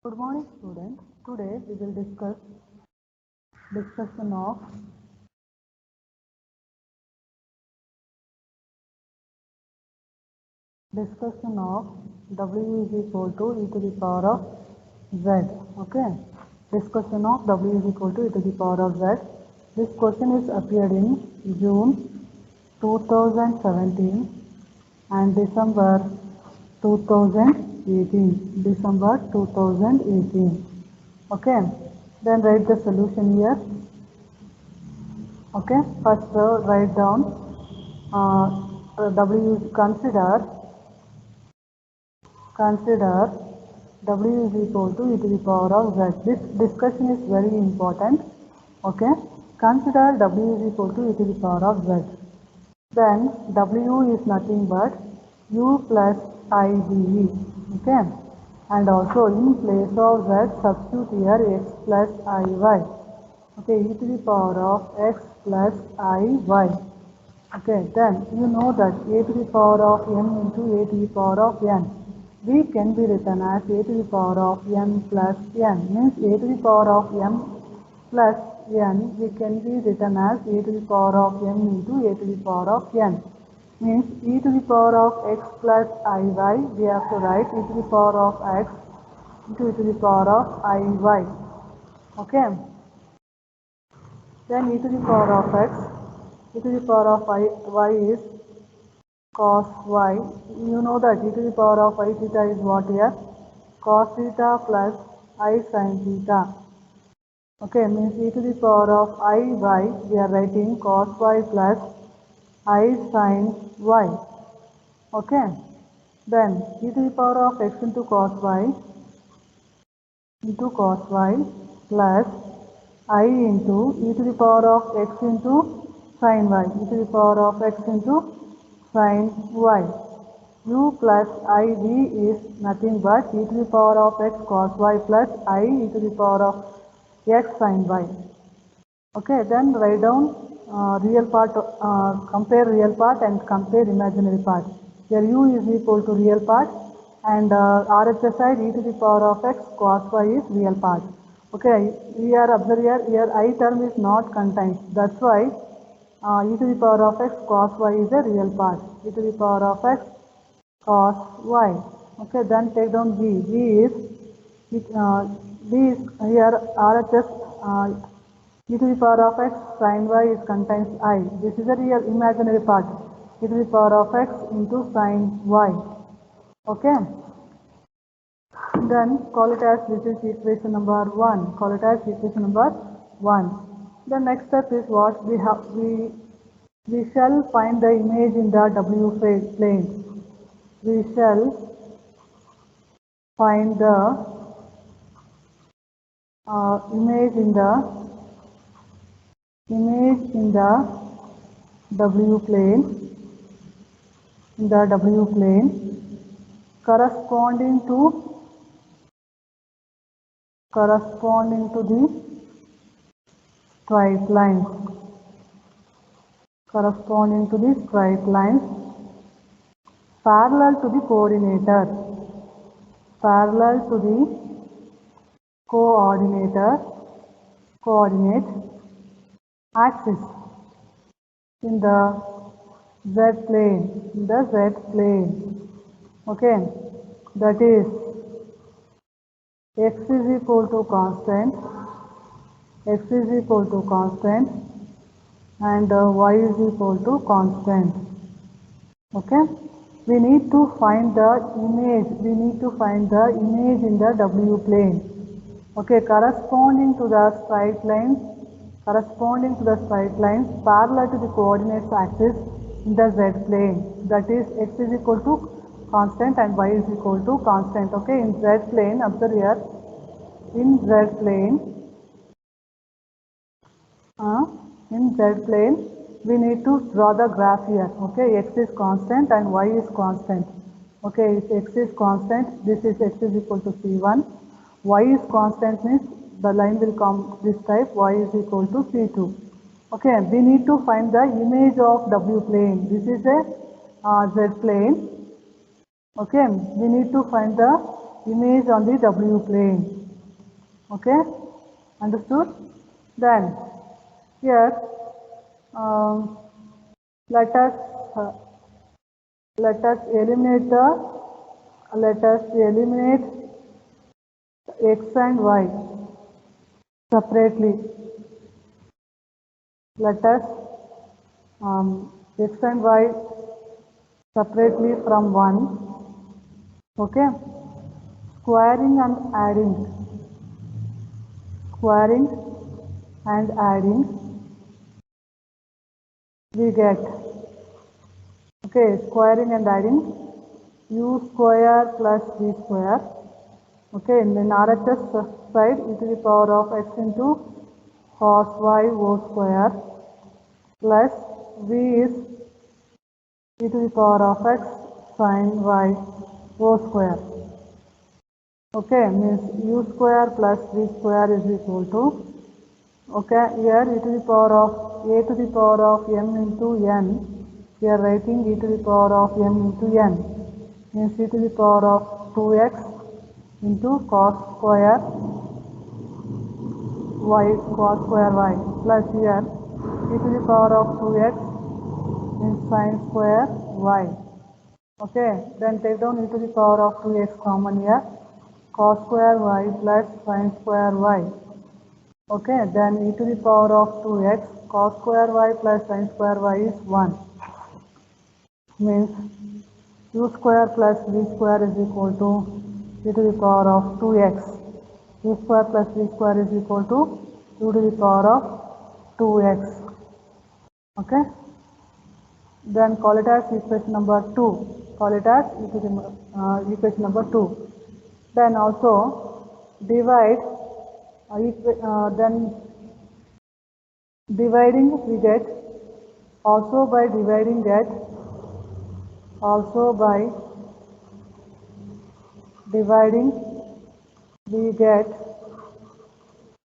Good morning, students. Today we will discuss discussion of W is equal to e to the power of z. Okay. Discussion of W is equal to e to the power of z. This question is appeared in June 2017 and December 2018. December 2018. Okay. Then write the solution here. Okay, first write down W. Consider W is equal to e to the power of z. This discussion is very important. Okay, consider W is equal to e to the power of z. Then W is nothing but u plus IDE. Okay, and also in place of z substitute here x plus IY. Okay, e to the power of x plus IY. Okay, then you know that a to the power of m into a to the power of n. We can be written as a to the power of n plus n. Means a to the power of m plus n, we can be written as a to the power of m into a to the power of n. Means e to the power of x plus IY, we have to write e to the power of x into e to the power of IY. Okay. Then e to the power of x, e to the power of y is cos y. You know that e to the power of I theta is what here? Cos theta plus I sin theta. Okay, means e to the power of I y, we are writing cos y plus I sin y. Okay, then e to the power of x into cos y plus I into e to the power of x into sin y, e to the power of x into sin y. U plus iv is nothing but e to the power of x cos y plus I e to the power of x sin y. Okay, then write down real part, compare real part and compare imaginary part. Here u is equal to real part and RHS side e to the power of x cos y is real part. Okay, here observe here I term is not contained. That's why e to the power of x cos y is a real part. E to the power of x cos y. Okay, then take down b. B is here RHS e to the power of x sin y is contains I. This is a real imaginary part. E to the power of x into sin y. Okay. Then call it as this is equation number 1. Call it as equation number 1. The next step is what we have. We shall find the image in the W plane. We shall find the image in the W plane. In the W plane corresponding to the straight lines. Corresponding to the straight lines parallel to the coordinator. Parallel to the coordinate axis in the z plane. Okay, that is x is equal to constant and y is equal to constant. Okay, we need to find the image. In the W plane. Okay, corresponding to the straight lines parallel to the coordinates axis in the z plane. That is x is equal to constant and y is equal to constant. Okay, in z plane, observe here, in z plane we need to draw the graph here. Okay, x is constant and y is constant. Okay, if x is constant, this is x is equal to c1. Y is constant means the line will come this type, y is equal to c2. Okay, we need to find the image of W plane. This is a z plane. Okay, we need to find the image on the W plane. Okay, understood? Then here let us eliminate x and y separately. Let us x and y separately from 1. Okay, squaring and adding we get, okay, squaring and adding u square plus v square. Okay, in RHS side, e to the power of x into cos y whole square plus v is e to the power of x sin y whole square. Okay, means u square plus v square is equal to, okay, here e to the power of a to the power of m into n, we are writing e to the power of m into n, means e to the power of 2x into cos square y plus here e to the power of 2x means sin square y. Okay, then take down e to the power of 2x common here, cos square y plus sin square y. Okay, then e to the power of 2x cos square y plus sin square y is 1, means u square plus v square is equal to e to the power of 2x. U square plus v square is equal to u to the power of 2x. Okay, then call it as equation number 2. Call it as equation number 2. Then also divide, then dividing we get, also by dividing we get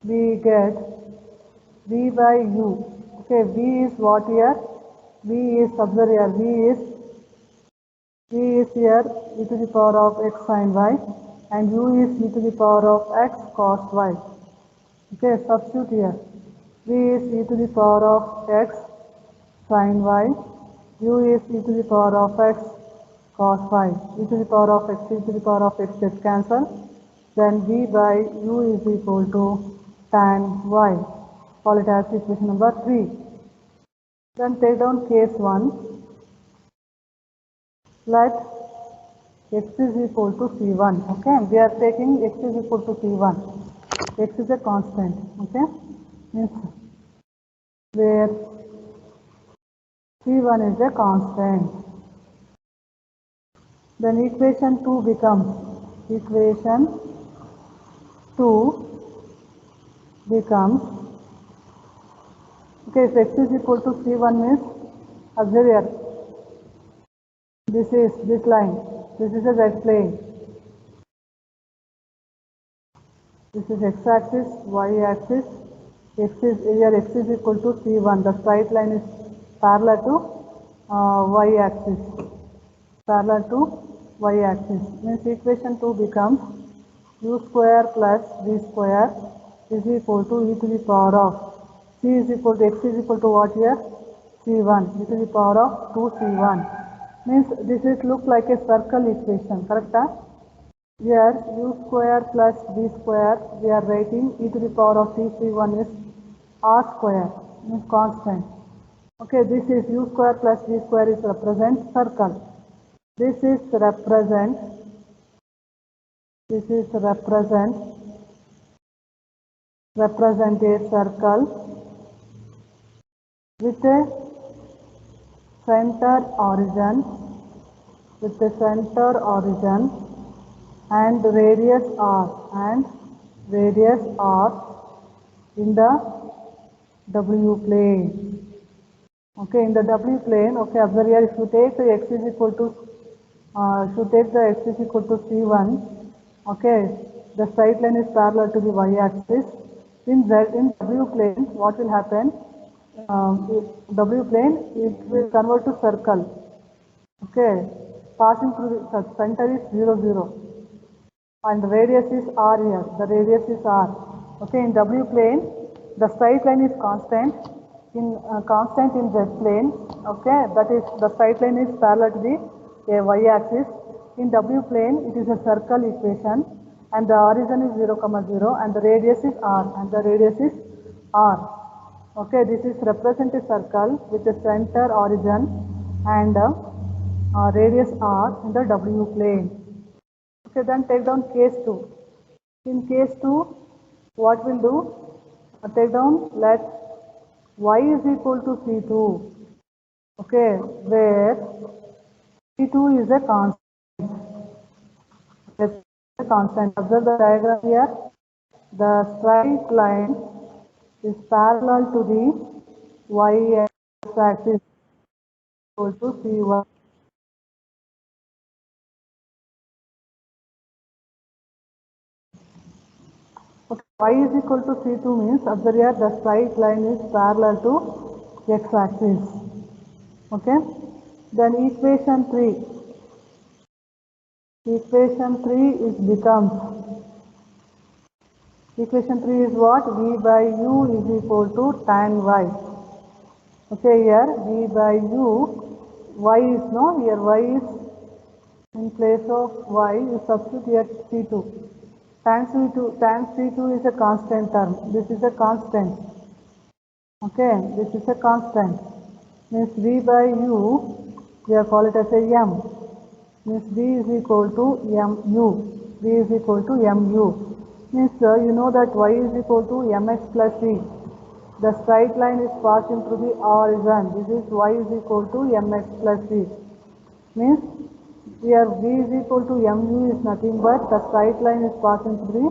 v by u. Okay, v is what here? V is, observe here, v is here e to the power of x sin y, and u is e to the power of x cos y. Okay, substitute here. V is e to the power of x sin y, u is e to the power of x cos y. E to the power of x, e to the power of x gets cancelled. Then v by u is equal to tan y. Call it as equation number 3. Then take down case 1. Let x is equal to c1. Okay, we are taking x is equal to c1. X is a constant. Okay, means where c1 is a constant. Then equation 2 becomes, okay, if x is equal to c1 means, observe here, this is this line, this is a z plane, this is x axis, y axis, x is equal to c1, the straight line is parallel to y axis, means equation 2 becomes u square plus v square is equal to e to the power of c is equal to x is equal to what here? c1, e to the power of 2c1, means this is look like a circle equation, correct? Here u square plus v square we are writing e to the power of tc1 is r square, means constant. Okay, this is u square plus v square is represent circle. This is represent a circle with a center origin and radius r in the W plane. Okay, in the W plane. Okay, observe here, if you take the x is equal to c1, okay, the straight line is parallel to the y axis. In W plane, what will happen? W plane, it will convert to circle. Okay, passing through the center is 0, 0. and radius is r here. The radius is r. Okay, in W plane, the straight line is constant. Constant in Z plane. Okay, that is the straight line is parallel to the y axis. In W plane, it is a circle equation, and the origin is 0, 0, and the radius is r, and the radius is r. Okay, this is represent a circle with the center, origin, and radius r in the W plane. Okay, then take down case 2. In case 2, what we'll do? Take down, let y is equal to C2. Okay, where C2 is a constant. It's a constant. Observe the diagram here. The straight line is parallel to the y axis equal to C1. Okay, y is equal to C2 means, observe here, the straight line is parallel to x axis. Okay, then equation 3. Equation 3 is becomes, equation 3 is what? V by u is equal to tan y. Okay, here V by u, y is no, here y is in place of y, you substitute here C2. Tan C2 is a constant term. This is a constant. Okay, this is a constant. Means V by u, we are call it as a m. Means V is equal to mu. V is equal to mu. Means you know that y is equal to mx plus c. The straight line is passing through the origin. This is y is equal to mx plus c. Means here v is equal to mu is nothing but the straight line is passing through the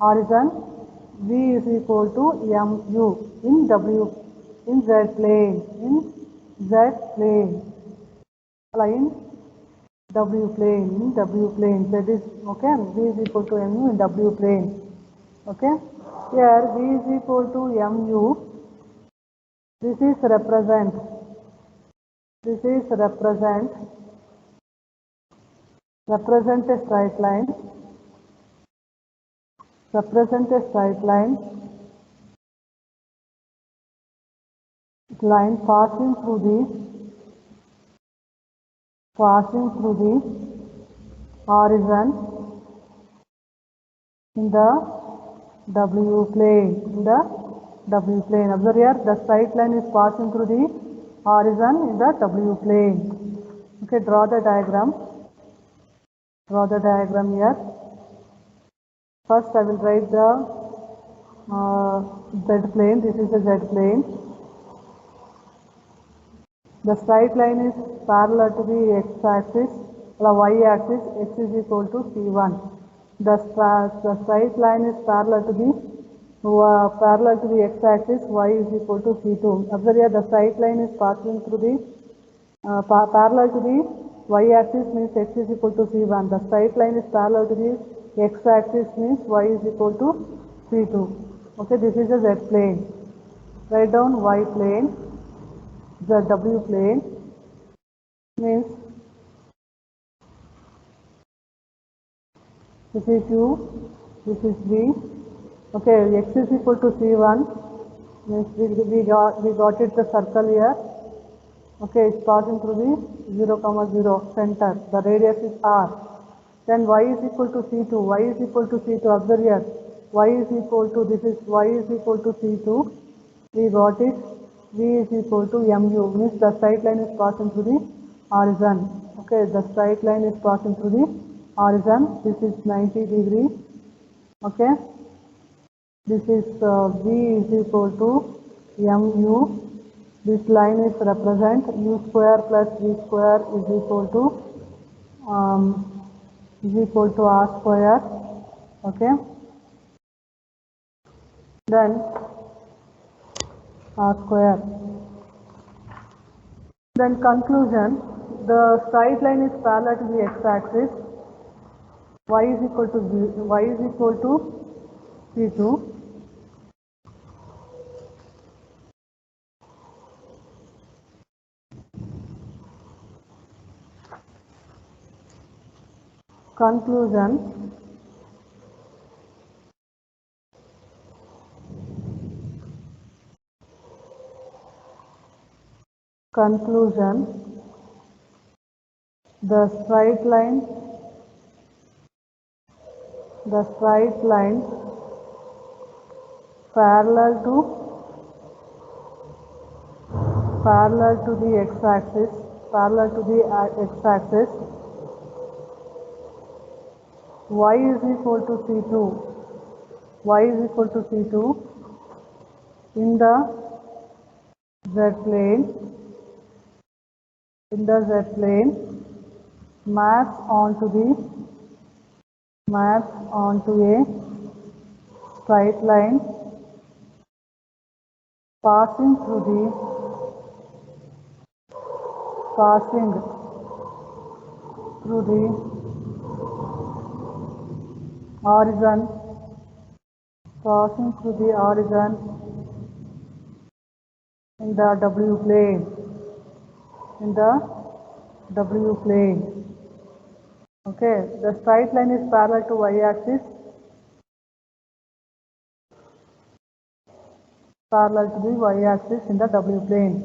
origin. V is equal to mu in W, in Z plane, in Z plane, line W plane, in W plane. That is, okay, V is equal to mu in W plane. Okay, here V is equal to mu. This is represent. This is represent a straight line. Represent a straight line. Line passing through the origin in the W plane. In the W plane. Observe here, the straight line is passing through the origin in the W plane. Okay, draw the diagram. Draw the diagram here. First, I will write the Z plane. This is the Z plane. The straight line is parallel to the x-axis, the y-axis, x is equal to c1. The straight line is parallel to the x-axis, y is equal to c2. Observe here, the straight line is passing through the parallel to the y-axis means x is equal to c1. The straight line is parallel to the x-axis means y is equal to c2. Okay, this is the z plane. Write down y plane. The W plane means this is u, this is v. Okay, x is equal to c1 means we got it the circle here. Okay, it's passing through the 0, 0 center. The radius is r. Then y is equal to c2. Y is equal to c2. Observe here. Y is equal to, this is y is equal to c2. We got it. V is equal to mu, means the straight line is passing through the origin. Okay, the straight line is passing through the origin. This is 90 degree. Okay, this is V is equal to mu. This line is represent u square plus v square is equal to r square. Okay, then r square. Then conclusion, the straight line is parallel to the x-axis. Y is equal to C2. Conclusion, conclusion, the straight line parallel to the x-axis, y is equal to C2, in the z plane, maps onto a straight line passing through the horizon, in the W plane. Okay, the straight line is parallel to y-axis, in the W plane.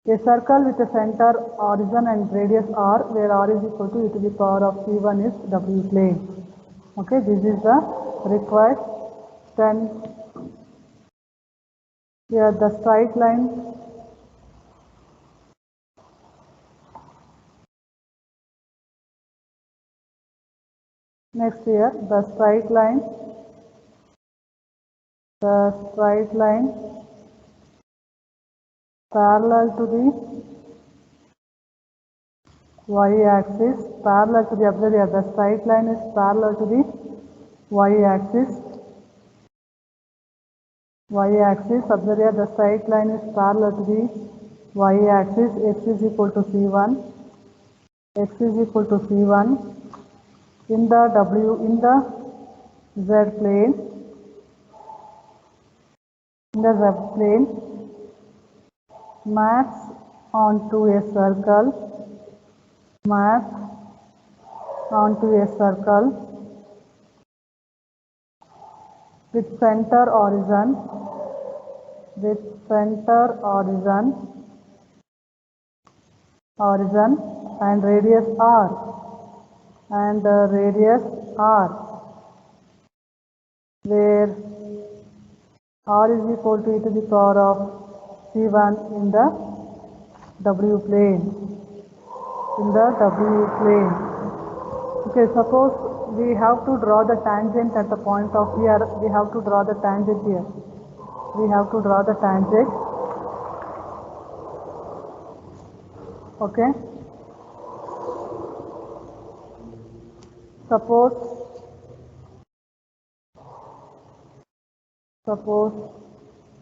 A circle with a center, origin and radius r, where r is equal to e to the power of c1 is W plane. Okay, this is the required 10. Here the straight line next here the straight line parallel to the y-axis, observe here, the straight line is parallel to the y-axis, observe here, the straight line is parallel to the y-axis, x is equal to c1, in the z plane, maps onto a circle, with center origin and radius r, where r is equal to e to the power of c1 in the W plane. Okay, suppose we have to draw the tangent at the point of here. We have to draw the tangent here. Okay. Suppose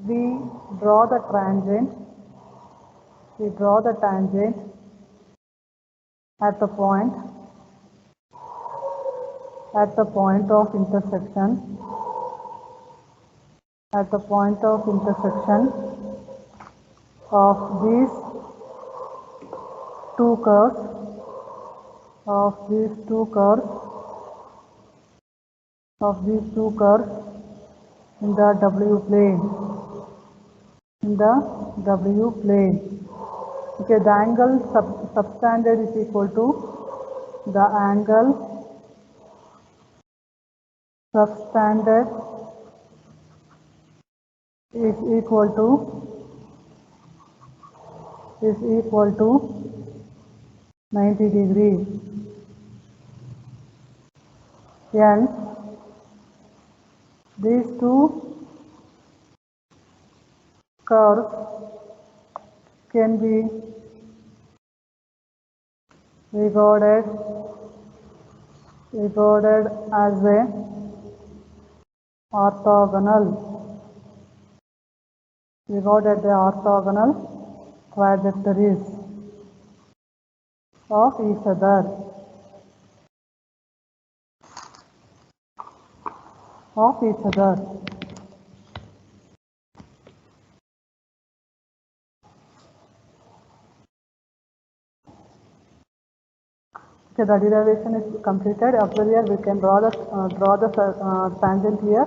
we draw the tangent at the point of intersection of these two curves, in the W plane. Okay, the angle subtended is equal to the angle subtended is equal to 90 degrees. Hence, these two curves can be regarded as a orthogonal trajectories of each other. Okay, the derivation is completed. After here we can draw the tangent here.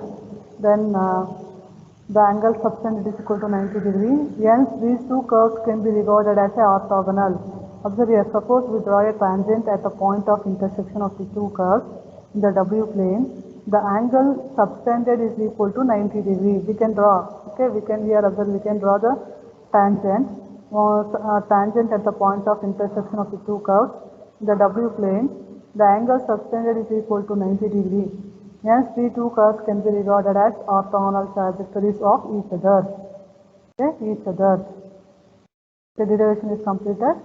Then the angle subtended is equal to 90 degree. Hence, these two curves can be regarded as a orthogonal. Observe here, suppose we draw a tangent at the point of intersection of the two curves in the W plane. The angle subtended is equal to 90 degree. We can draw, okay, we can here observe, we can draw the tangent, tangent at the point of intersection of the two curves in the W plane. The angle subtended is equal to 90 degree. Hence, the two curves can be regarded as orthogonal trajectories of each other. Okay, each other. The derivation is completed.